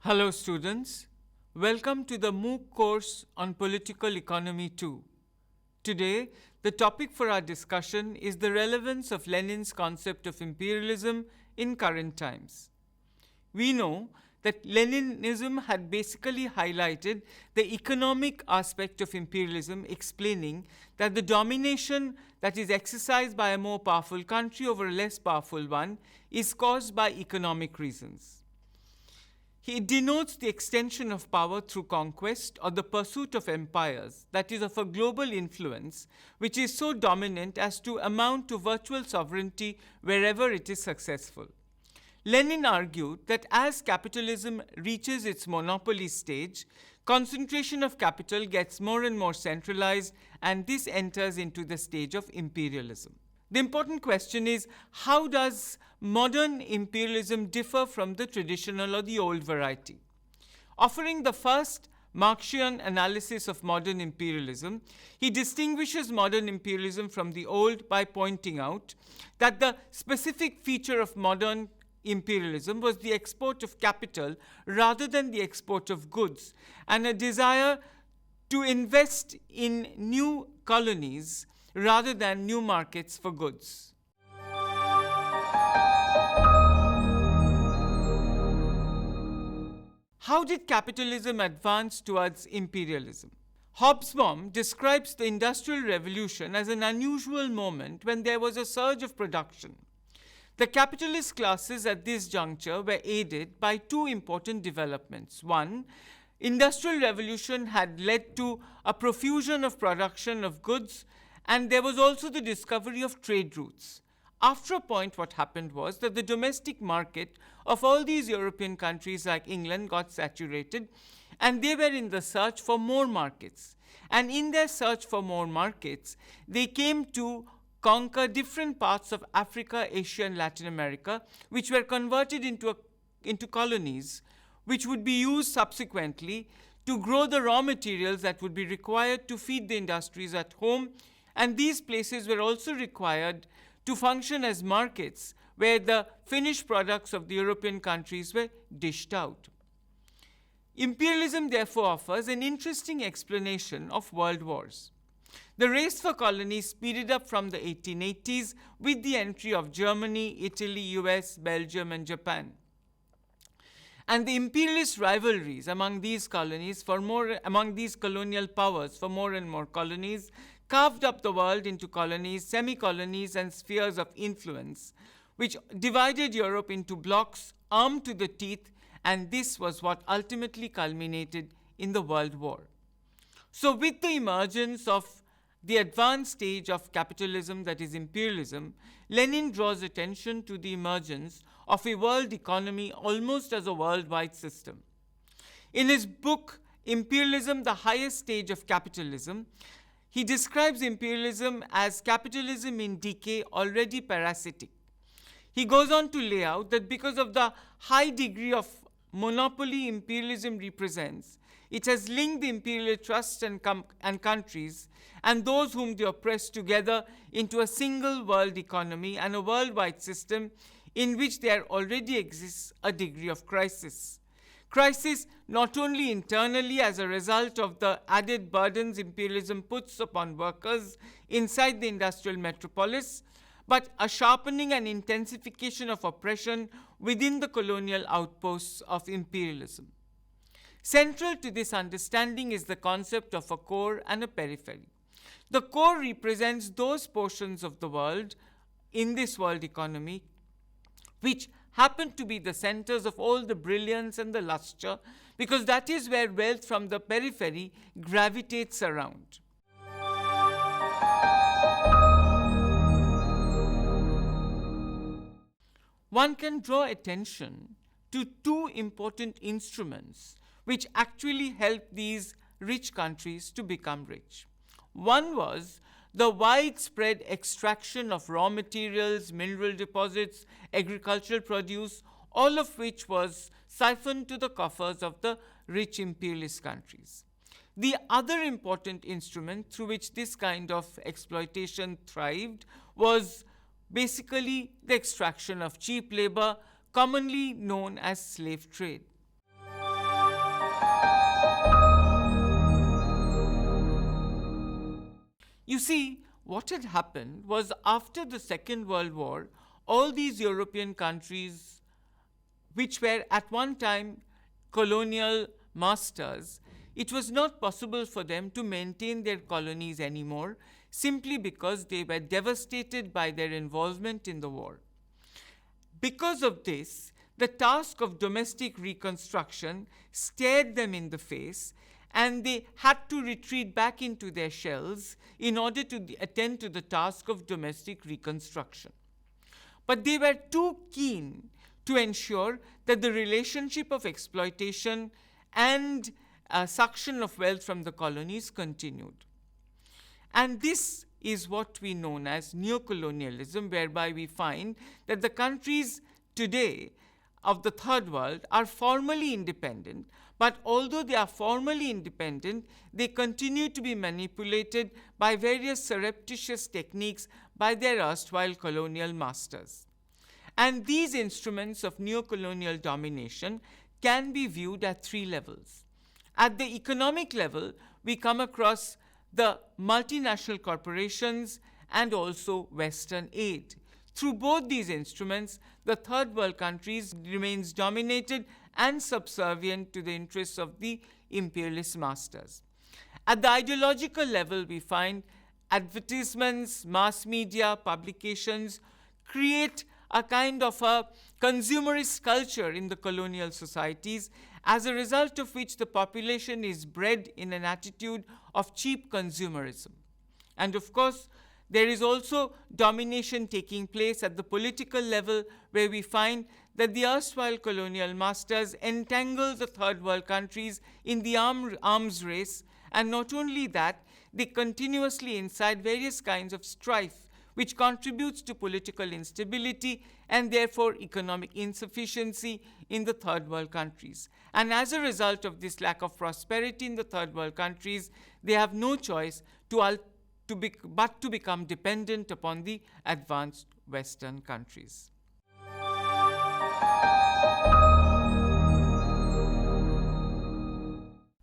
Hello students, welcome to the MOOC course on Political Economy 2. Today, the topic for our discussion is the relevance of Lenin's concept of imperialism in current times. We know that Leninism had basically highlighted the economic aspect of imperialism, explaining that the domination that is exercised by a more powerful country over a less powerful one is caused by economic reasons. It denotes the extension of power through conquest or the pursuit of empires, that is, of a global influence, which is so dominant as to amount to virtual sovereignty wherever it is successful. Lenin argued that as capitalism reaches its monopoly stage, concentration of capital gets more and more centralized, and this enters into the stage of imperialism. The important question is, how does modern imperialism differ from the traditional or the old variety? Offering the first Marxian analysis of modern imperialism, he distinguishes modern imperialism from the old by pointing out that the specific feature of modern imperialism was the export of capital rather than the export of goods, and a desire to invest in new colonies rather than new markets for goods. How did capitalism advance towards imperialism? Hobsbawm describes the Industrial Revolution as an unusual moment when there was a surge of production. The capitalist classes at this juncture were aided by two important developments. One, Industrial Revolution had led to a profusion of production of goods, and there was also the discovery of trade routes. After a point, what happened was that the domestic market of all these European countries like England got saturated, and they were in the search for more markets. And in their search for more markets, they came to conquer different parts of Africa, Asia, and Latin America, which were converted into colonies, which would be used subsequently to grow the raw materials that would be required to feed the industries at home. And these places were also required to function as markets where the finished products of the European countries were dished out. Imperialism therefore offers an interesting explanation of world wars. The race for colonies speeded up from the 1880s with the entry of Germany, Italy, US, Belgium, and Japan. And the imperialist rivalries among these colonies among these colonial powers for more and more colonies carved up the world into colonies, semi-colonies, and spheres of influence, which divided Europe into blocks armed to the teeth, and this was what ultimately culminated in the World War. So with the emergence of the advanced stage of capitalism, that is imperialism, Lenin draws attention to the emergence of a world economy almost as a worldwide system. In his book, Imperialism, the Highest Stage of Capitalism, he describes imperialism as capitalism in decay, already parasitic. He goes on to lay out that because of the high degree of monopoly imperialism represents, it has linked the imperial trusts and countries and those whom they oppress together into a single world economy and a worldwide system in which there already exists a degree of crisis. Crisis not only internally as a result of the added burdens imperialism puts upon workers inside the industrial metropolis, but a sharpening and intensification of oppression within the colonial outposts of imperialism. Central to this understanding is the concept of a core and a periphery. The core represents those portions of the world in this world economy which happen to be the centers of all the brilliance and the luster, because that is where wealth from the periphery gravitates around. One can draw attention to two important instruments which actually helped these rich countries to become rich. One was the widespread extraction of raw materials, mineral deposits, agricultural produce, all of which was siphoned to the coffers of the rich imperialist countries. The other important instrument through which this kind of exploitation thrived was basically the extraction of cheap labor, commonly known as slave trade. You see, what had happened was after the Second World War, all these European countries, which were at one time colonial masters, it was not possible for them to maintain their colonies anymore simply because they were devastated by their involvement in the war. Because of this, the task of domestic reconstruction stared them in the face, and they had to retreat back into their shells in order to attend to the task of domestic reconstruction. But they were too keen to ensure that the relationship of exploitation and suction of wealth from the colonies continued. And this is what we know as neocolonialism, whereby we find that the countries today of the third world are formally independent, but although they are formally independent, they continue to be manipulated by various surreptitious techniques by their erstwhile colonial masters. And these instruments of neocolonial domination can be viewed at three levels. At the economic level, we come across the multinational corporations and also Western aid. Through both these instruments, the third world countries remains dominated and subservient to the interests of the imperialist masters. At the ideological level, we find advertisements, mass media, publications create a kind of a consumerist culture in the colonial societies, as a result of which the population is bred in an attitude of cheap consumerism. And of course, there is also domination taking place at the political level, where we find that the erstwhile colonial masters entangle the third world countries in the arms race, and not only that, they continuously incite various kinds of strife, which contributes to political instability and therefore economic insufficiency in the third world countries. And as a result of this lack of prosperity in the third world countries, they have no choice but to become dependent upon the advanced Western countries.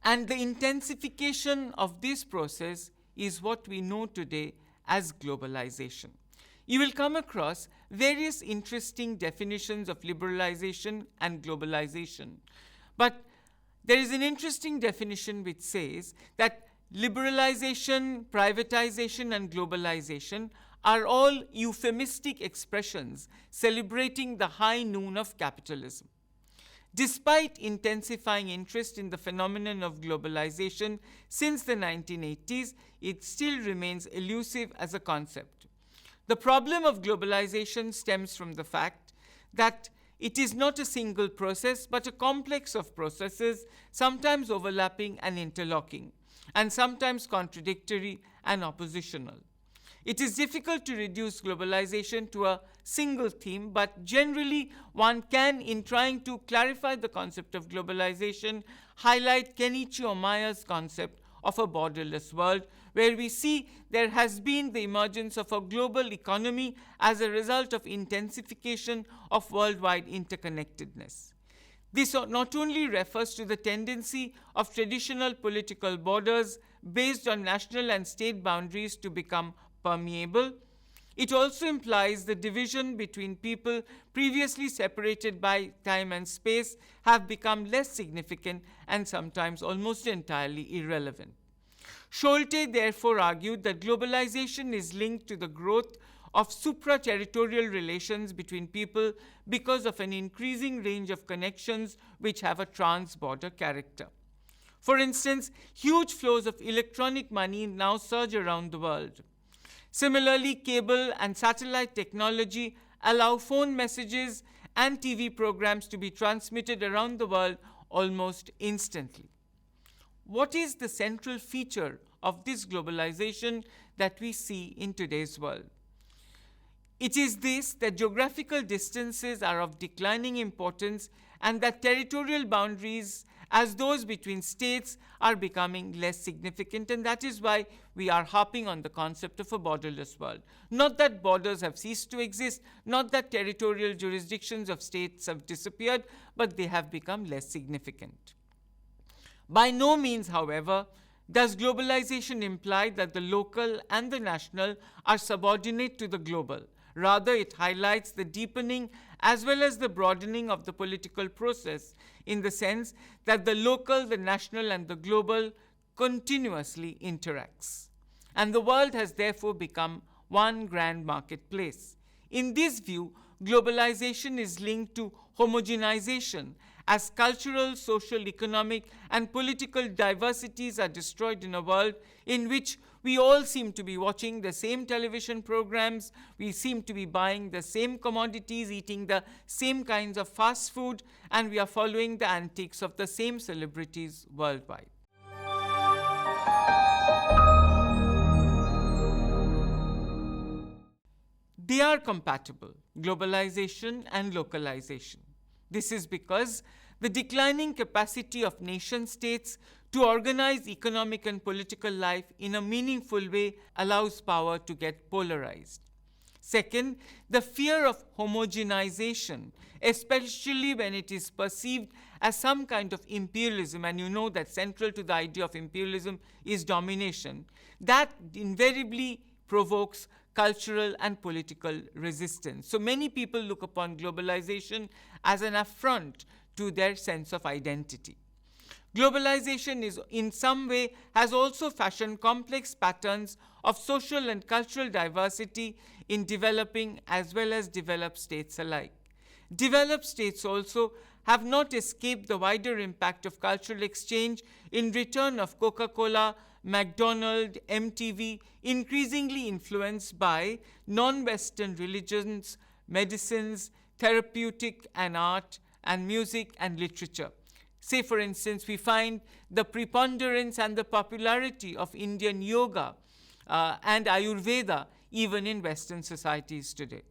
And the intensification of this process is what we know today as globalization. You will come across various interesting definitions of liberalization and globalization. But there is an interesting definition which says that liberalization, privatization, and globalization are all euphemistic expressions celebrating the high noon of capitalism. Despite intensifying interest in the phenomenon of globalization since the 1980s, it still remains elusive as a concept. The problem of globalization stems from the fact that it is not a single process, but a complex of processes, sometimes overlapping and interlocking, and sometimes contradictory and oppositional. It is difficult to reduce globalization to a single theme, but generally one can, in trying to clarify the concept of globalization, highlight Kenichi Omaya's concept of a borderless world, where we see there has been the emergence of a global economy as a result of intensification of worldwide interconnectedness. This not only refers to the tendency of traditional political borders based on national and state boundaries to become permeable, it also implies the division between people previously separated by time and space have become less significant and sometimes almost entirely irrelevant. Scholte therefore argued that globalization is linked to the growth of supra-territorial relations between people because of an increasing range of connections which have a trans-border character. For instance, huge flows of electronic money now surge around the world. Similarly, cable and satellite technology allow phone messages and TV programs to be transmitted around the world almost instantly. What is the central feature of this globalization that we see in today's world? It is this, that geographical distances are of declining importance and that territorial boundaries, as those between states, are becoming less significant, and that is why we are harping on the concept of a borderless world. Not that borders have ceased to exist, not that territorial jurisdictions of states have disappeared, but they have become less significant. By no means, however, does globalization imply that the local and the national are subordinate to the global. Rather, it highlights the deepening as well as the broadening of the political process in the sense that the local, the national, and the global continuously interacts. And the world has therefore become one grand marketplace. In this view, globalization is linked to homogenization as cultural, social, economic, and political diversities are destroyed in a world in which we all seem to be watching the same television programs, we seem to be buying the same commodities, eating the same kinds of fast food, and we are following the antics of the same celebrities worldwide. They are compatible, globalization and localization. This is because the declining capacity of nation states to organize economic and political life in a meaningful way allows power to get polarized. Second, the fear of homogenization, especially when it is perceived as some kind of imperialism, and you know that central to the idea of imperialism is domination, that invariably provokes cultural and political resistance. So many people look upon globalization as an affront to their sense of identity. Globalization is in some way has also fashioned complex patterns of social and cultural diversity in developing as well as developed states alike. Developed states also have not escaped the wider impact of cultural exchange in return of Coca-Cola, McDonald's, MTV, increasingly influenced by non-Western religions, medicines, therapeutic and art, and music and literature. Say, for instance, we find the preponderance and the popularity of Indian yoga and Ayurveda even in Western societies today.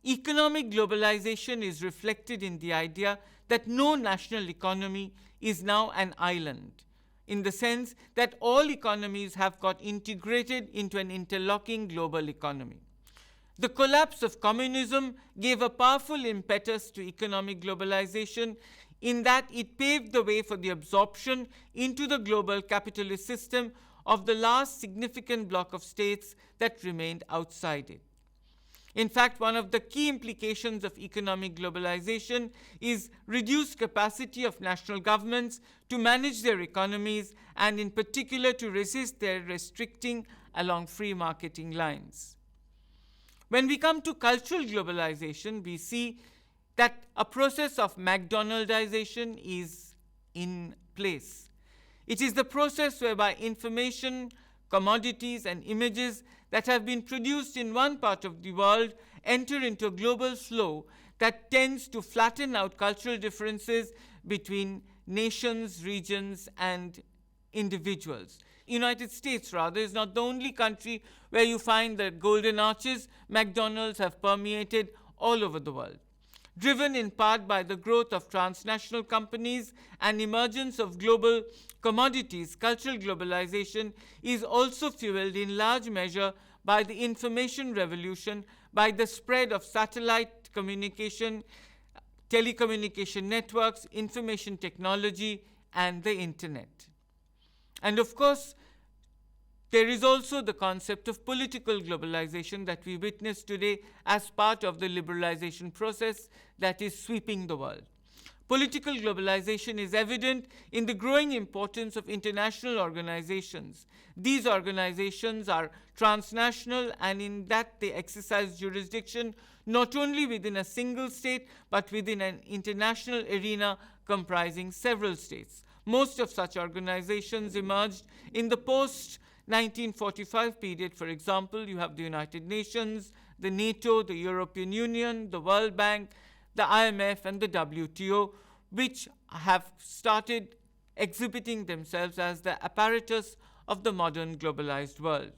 Economic globalization is reflected in the idea that no national economy is now an island, in the sense that all economies have got integrated into an interlocking global economy. The collapse of communism gave a powerful impetus to economic globalization in that it paved the way for the absorption into the global capitalist system of the last significant bloc of states that remained outside it. In fact, one of the key implications of economic globalization is reduced capacity of national governments to manage their economies and in particular to resist their restricting along free marketing lines. When we come to cultural globalization, we see that a process of McDonaldization is in place. It is the process whereby information, commodities, and images that have been produced in one part of the world enter into a global flow that tends to flatten out cultural differences between nations, regions, and individuals. United States, rather, is not the only country where you find the golden arches. McDonald's have permeated all over the world. Driven in part by the growth of transnational companies and emergence of global commodities, cultural globalization is also fueled in large measure by the information revolution, by the spread of satellite communication, telecommunication networks, information technology, and the internet. And of course, there is also the concept of political globalization that we witness today as part of the liberalization process that is sweeping the world. Political globalization is evident in the growing importance of international organizations. These organizations are transnational, and in that they exercise jurisdiction not only within a single state but within an international arena comprising several states. Most of such organizations emerged in the post-1945 period. For example, you have the United Nations, the NATO, the European Union, the World Bank, the IMF, and the WTO, which have started exhibiting themselves as the apparatus of the modern globalized world.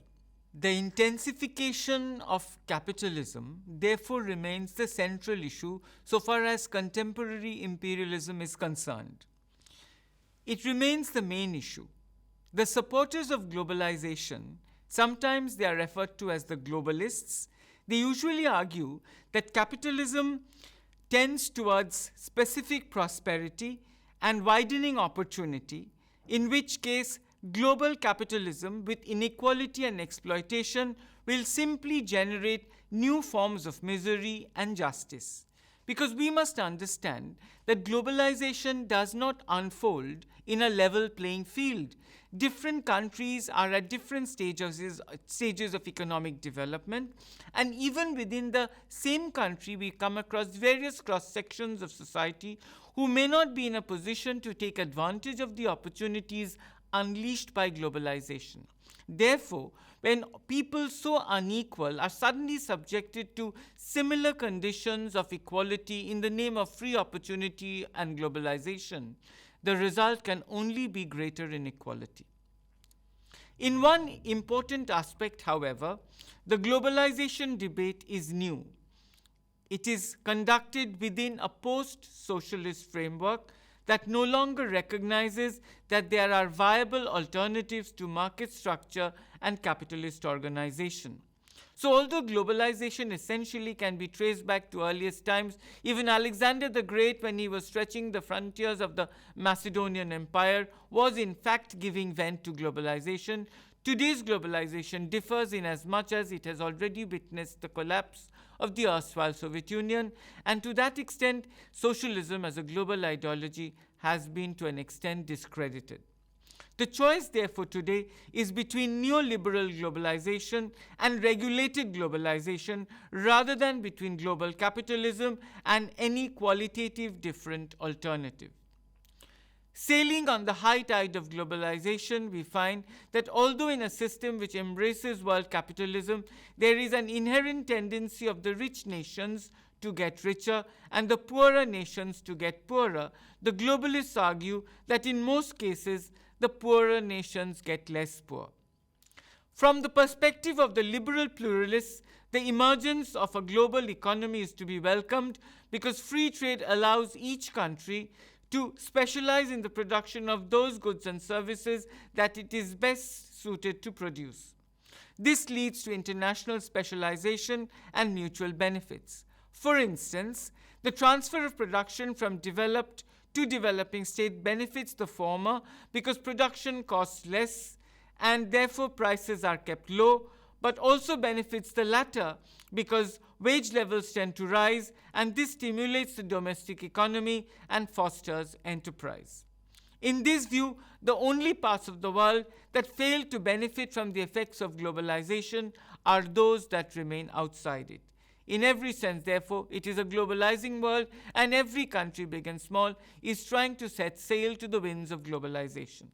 The intensification of capitalism therefore remains the central issue so far as contemporary imperialism is concerned. It remains the main issue. The supporters of globalization, sometimes they are referred to as the globalists, They usually argue that capitalism tends towards specific prosperity and widening opportunity, in which case global capitalism with inequality and exploitation will simply generate new forms of misery and justice. Because we must understand that globalization does not unfold in a level playing field. Different countries are at different stages of economic development, and even within the same country, we come across various cross sections of society who may not be in a position to take advantage of the opportunities unleashed by globalization. Therefore, when people so unequal are suddenly subjected to similar conditions of equality in the name of free opportunity and globalization, the result can only be greater inequality. In one important aspect, however, the globalization debate is new. It is conducted within a post-socialist framework that no longer recognizes that there are viable alternatives to market structure and capitalist organization. So although globalization essentially can be traced back to earliest times, even Alexander the Great, when he was stretching the frontiers of the Macedonian Empire, was in fact giving vent to globalization. Today's globalization differs in as much as it has already witnessed the collapse of the erstwhile Soviet Union, and to that extent, socialism as a global ideology has been to an extent discredited. The choice, therefore, today is between neoliberal globalization and regulated globalization rather than between global capitalism and any qualitative different alternative. Sailing on the high tide of globalization, we find that although in a system which embraces world capitalism, there is an inherent tendency of the rich nations to get richer and the poorer nations to get poorer, the globalists argue that in most cases, the poorer nations get less poor. From the perspective of the liberal pluralists, the emergence of a global economy is to be welcomed because free trade allows each country to specialize in the production of those goods and services that it is best suited to produce. This leads to international specialization and mutual benefits. For instance, the transfer of production from developed to developing state benefits the former because production costs less and therefore prices are kept low, but also benefits the latter because wage levels tend to rise, and this stimulates the domestic economy and fosters enterprise. In this view, the only parts of the world that fail to benefit from the effects of globalization are those that remain outside it. In every sense, therefore, it is a globalizing world, and every country, big and small, is trying to set sail to the winds of globalization.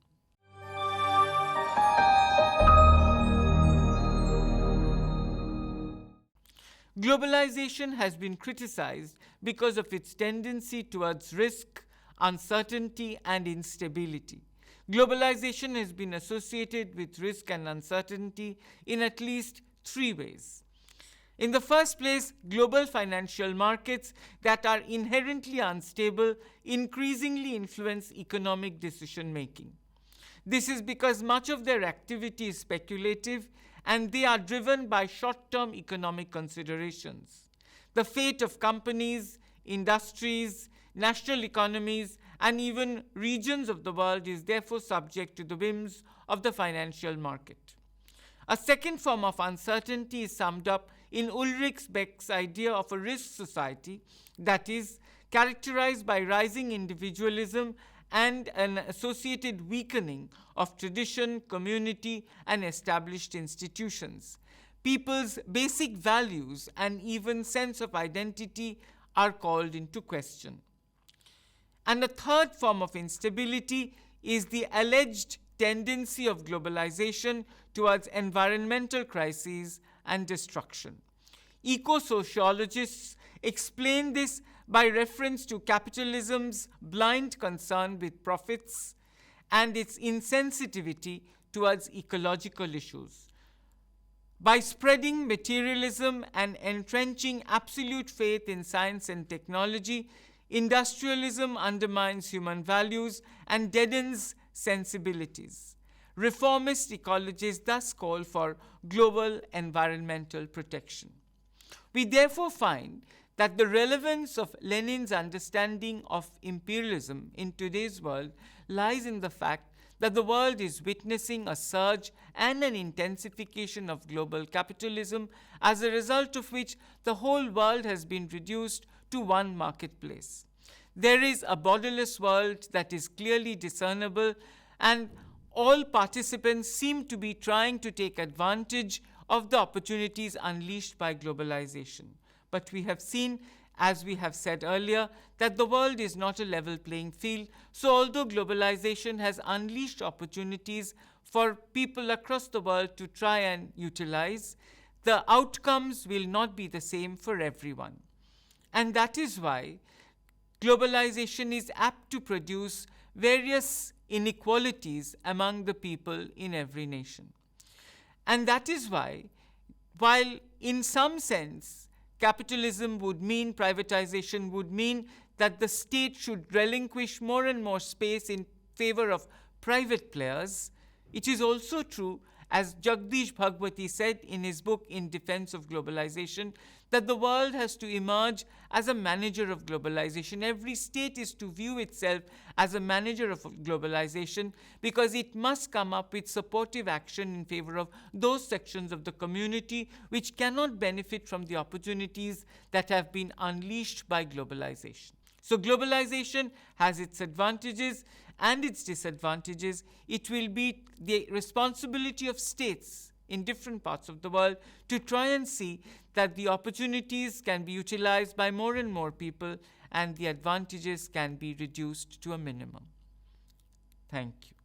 Globalization has been criticized because of its tendency towards risk, uncertainty, and instability. Globalization has been associated with risk and uncertainty in at least three ways. In the first place, global financial markets that are inherently unstable increasingly influence economic decision making. This is because much of their activity is speculative and they are driven by short-term economic considerations. The fate of companies, industries, national economies, and even regions of the world is therefore subject to the whims of the financial market. A second form of uncertainty is summed up in Ulrich Beck's idea of a risk society that is characterized by rising individualism and an associated weakening of tradition, community, and established institutions. People's basic values and even sense of identity are called into question. And the third form of instability is the alleged tendency of globalization towards environmental crises and destruction. Eco-sociologists explain this by reference to capitalism's blind concern with profits and its insensitivity towards ecological issues. By spreading materialism and entrenching absolute faith in science and technology, industrialism undermines human values and deadens sensibilities. Reformist ecologists thus call for global environmental protection. We therefore find that the relevance of Lenin's understanding of imperialism in today's world lies in the fact that the world is witnessing a surge and an intensification of global capitalism, as a result of which the whole world has been reduced to one marketplace. There is a borderless world that is clearly discernible, and all participants seem to be trying to take advantage of the opportunities unleashed by globalization. But we have seen, as we have said earlier, that the world is not a level playing field. So although globalization has unleashed opportunities for people across the world to try and utilize, the outcomes will not be the same for everyone. And that is why globalization is apt to produce various inequalities among the people in every nation. And that is why, while in some sense capitalism would mean, privatization would mean that the state should relinquish more and more space in favor of private players, it is also true, as Jagdish Bhagwati said in his book In Defense of Globalization, that the world has to emerge as a manager of globalization. Every state is to view itself as a manager of globalization, because it must come up with supportive action in favor of those sections of the community which cannot benefit from the opportunities that have been unleashed by globalization. So globalization has its advantages and its disadvantages. It will be the responsibility of states in different parts of the world to try and see that the opportunities can be utilized by more and more people and the advantages can be reduced to a minimum. Thank you.